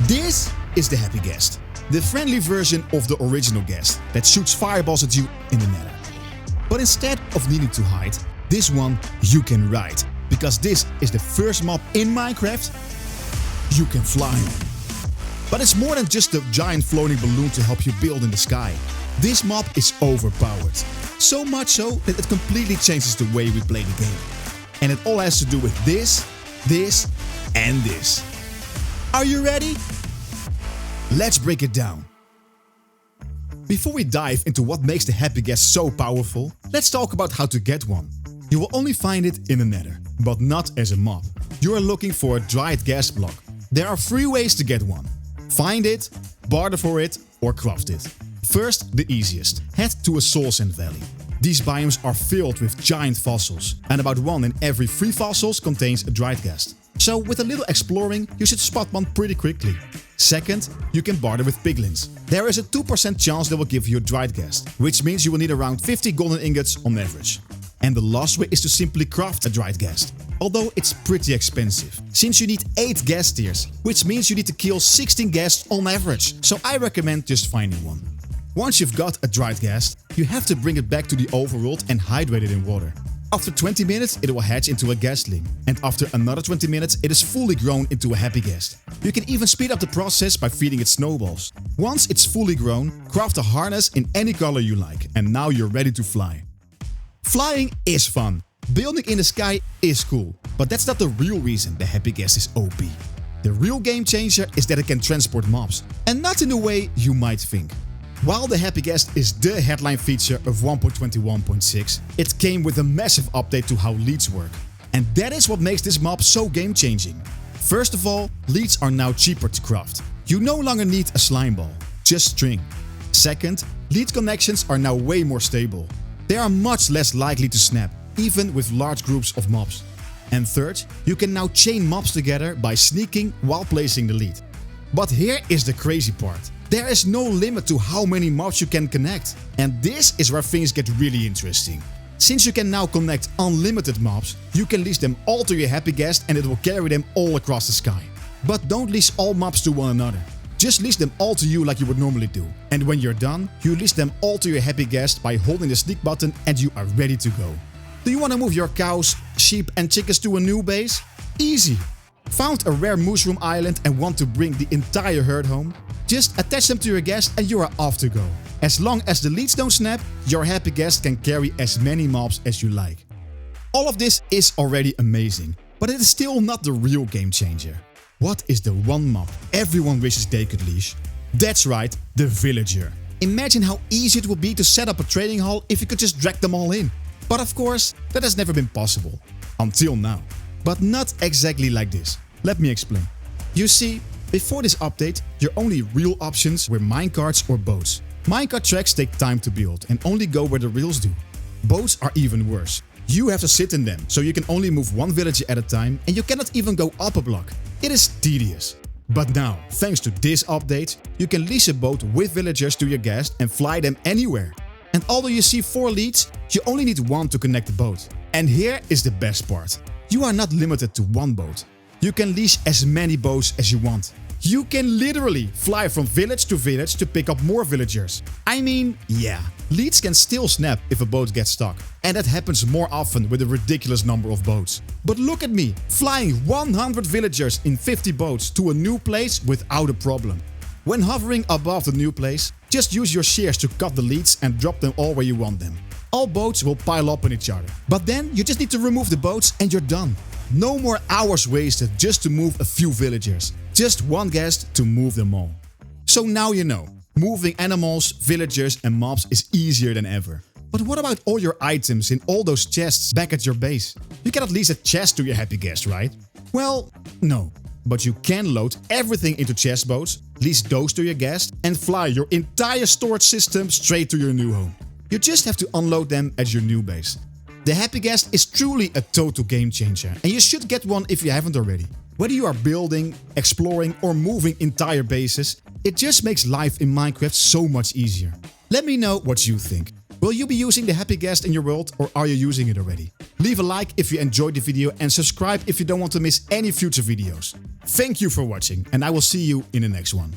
This is the Happy Ghast, the friendly version of the original Ghast that shoots fireballs at you in the Nether. But instead of needing to hide, this one you can ride, because this is the first mob in Minecraft you can fly on. But it's more than just a giant floating balloon to help you build in the sky. This mob is overpowered, so much so that it completely changes the way we play the game. And it all has to do with this, and this. Are you ready? Let's break it down. Before we dive into what makes the Happy Ghast so powerful, let's talk about how to get one. You will only find it in the Nether, but not as a mob. You are looking for a dried ghast block. There are 3 ways to get one. Find it, barter for it, or craft it. First, the easiest. Head to a soul sand valley. These biomes are filled with giant fossils, and about 1 in every 3 fossils contains a dried ghast. So with a little exploring, you should spot one pretty quickly. Second, you can barter with piglins. There is a 2% chance they will give you a dried ghast, which means you will need around 50 golden ingots on average. And the last way is to simply craft a dried ghast, although it's pretty expensive, since you need 8 ghast tiers, which means you need to kill 16 ghasts on average, so I recommend just finding one. Once you've got a dried ghast, you have to bring it back to the overworld and hydrate it in water. After 20 minutes it will hatch into a ghastling, and after another 20 minutes it is fully grown into a Happy Ghast. You can even speed up the process by feeding it snowballs. Once it's fully grown, craft a harness in any color you like, and now you're ready to fly. Flying is fun, building in the sky is cool, but that's not the real reason the Happy Ghast is OP. The real game changer is that it can transport mobs, and not in the way you might think. While the Happy Ghast is the headline feature of 1.21.6, it came with a massive update to how leads work. And that is what makes this mob so game-changing. First of all, leads are now cheaper to craft. You no longer need a slime ball, just string. Second, lead connections are now way more stable. They are much less likely to snap, even with large groups of mobs. And third, you can now chain mobs together by sneaking while placing the lead. But here is the crazy part. There is no limit to how many mobs you can connect. And this is where things get really interesting. Since you can now connect unlimited mobs, you can leash them all to your Happy Ghast and it will carry them all across the sky. But don't leash all mobs to one another. Just leash them all to you like you would normally do. And when you're done, you leash them all to your Happy Ghast by holding the sneak button and you are ready to go. Do you want to move your cows, sheep and chickens to a new base? Easy! Found a rare mushroom island and want to bring the entire herd home? Just attach them to your ghast and you are off to go. As long as the leads don't snap, your Happy Ghast can carry as many mobs as you like. All of this is already amazing, but it is still not the real game changer. What is the one mob everyone wishes they could leash? That's right, the villager. Imagine how easy it would be to set up a trading hall if you could just drag them all in. But of course, that has never been possible. Until now. But not exactly like this. Let me explain. You see, before this update, your only real options were minecarts or boats. Minecart tracks take time to build and only go where the rails do. Boats are even worse. You have to sit in them, so you can only move one villager at a time and you cannot even go up a block. It is tedious. But now, thanks to this update, you can lease a boat with villagers to your ghast and fly them anywhere. And although you see 4 leads, you only need 1 to connect the boat. And here is the best part. You are not limited to 1 boat. You can leash as many boats as you want. You can literally fly from village to pick up more villagers. I mean, yeah, leads can still snap if a boat gets stuck. And that happens more often with a ridiculous number of boats. But look at me, flying 100 villagers in 50 boats to a new place without a problem. When hovering above the new place, just use your shears to cut the leads and drop them all where you want them. All boats will pile up on each other. But then you just need to remove the boats and you're done. No more hours wasted just to move a few villagers. Just 1 ghast to move them all. So now you know, moving animals, villagers and mobs is easier than ever. But what about all your items in all those chests back at your base? You cannot lease a chest to your Happy Ghast, right? Well, no. But you can load everything into chest boats, lease those to your ghast and fly your entire storage system straight to your new home. You just have to unload them at your new base. The Happy Ghast is truly a total game changer and you should get one if you haven't already. Whether you are building, exploring or moving entire bases, it just makes life in Minecraft so much easier. Let me know what you think. Will you be using the Happy Ghast in your world, or are you using it already? Leave a like if you enjoyed the video and subscribe if you don't want to miss any future videos. Thank you for watching, and I will see you in the next one.